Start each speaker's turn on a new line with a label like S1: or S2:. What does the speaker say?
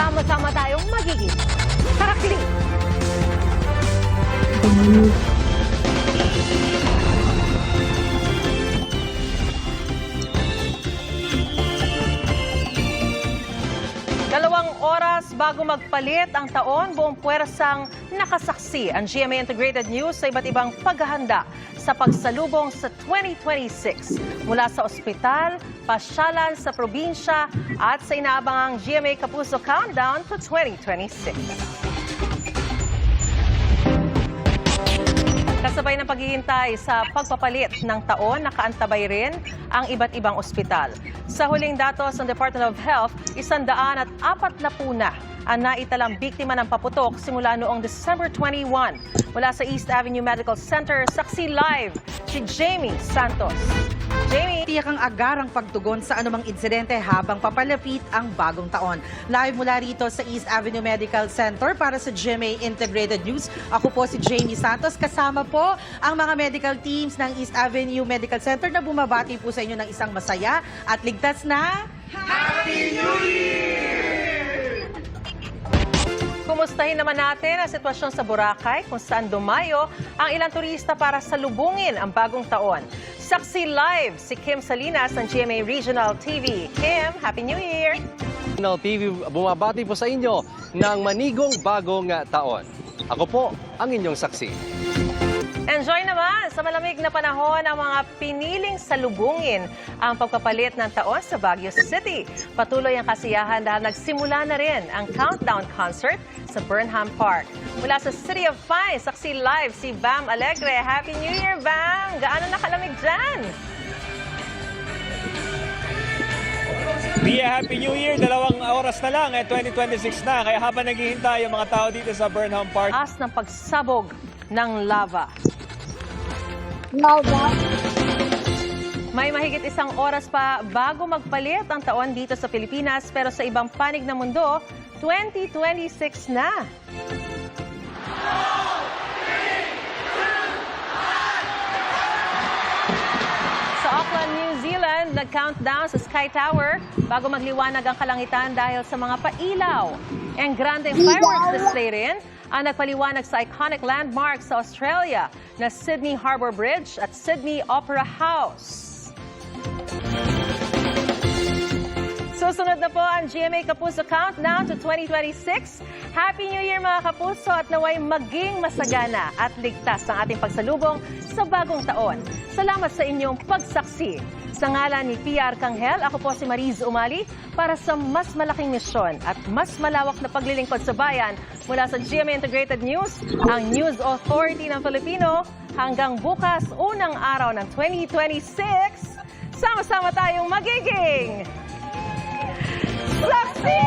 S1: Sama-sama tayong magiging tarakili. Dalawang oras bago magpalit ang taon, buong puwersang nakasaksi ang GMA Integrated News sa iba't ibang paghahanda sa pagsalubong sa 2026. Mula sa ospital, pasyalan sa probinsya at sa inaabangang GMA Kapuso Countdown to 2026. Kasabay ng paghihintay sa pagpapalit ng taon, nakaantabay rin ang iba't ibang ospital. Sa huling datos ng Department of Health, 140 na ang naitalang biktima ng paputok simula noong December 21. Mula sa East Avenue Medical Center, saksi live si Jamie Santos. Jamie.
S2: Tiyak ang agarang pagtugon sa anumang insidente habang papalapit ang bagong taon. Live mula rito sa East Avenue Medical Center para sa GMA Integrated News. Ako po si Jamie Santos. Kasama po ang mga medical teams ng East Avenue Medical Center na bumabati po sa inyo ng isang masaya at ligtas na Happy New Year!
S1: Kumustahin naman natin ang sitwasyon sa Boracay kung saan dumayo ang ilang turista para salubungin ang bagong taon. Saksi live si Kim Salinas ng GMA Regional TV. Kim, Happy New Year!
S3: Regional TV bumabati po sa inyo ng manigong bagong taon. Ako po ang inyong saksi.
S1: Enjoy naman sa malamig na panahon ang mga piniling salubungin ang pagpapalit ng taon sa Baguio City. Patuloy ang kasiyahan dahil nagsimula na rin ang countdown concert sa Burnham Park. Mula sa City of Pines, saksi live si Bam Alegre. Happy New Year, Bam! Gaano nakalamig dyan?
S4: Bia, Happy New Year! 2 oras na lang, 2026 na. Kaya habang naghihintay ang mga tao dito sa Burnham Park.
S1: As ng pagsabog ng lava. May mahigit 1 oras pa bago magpalit ang taon dito sa Pilipinas, pero sa ibang panig ng mundo, 2026 na. Sa Auckland, New Zealand, nag-countdown sa Sky Tower bago magliwanag ang kalangitan dahil sa mga pailaw. Ang grandeng fireworks display rin ang nagpaliwanag sa iconic landmark sa Australia na Sydney Harbour Bridge at Sydney Opera House. Susunod na po ang GMA Kapuso Countdown to 2026. Happy New Year mga kapuso at naway maging masagana at ligtas ang ating pagsalubong sa bagong taon. Salamat sa inyong pagsaksi. Sa ngalan ni PR Kanghel, ako po si Mariz Umali para sa mas malaking misyon at mas malawak na paglilingkod sa bayan mula sa GMA Integrated News, ang News Authority ng Filipino. Hanggang bukas, unang araw ng 2026, sama-sama tayong magiging saksi!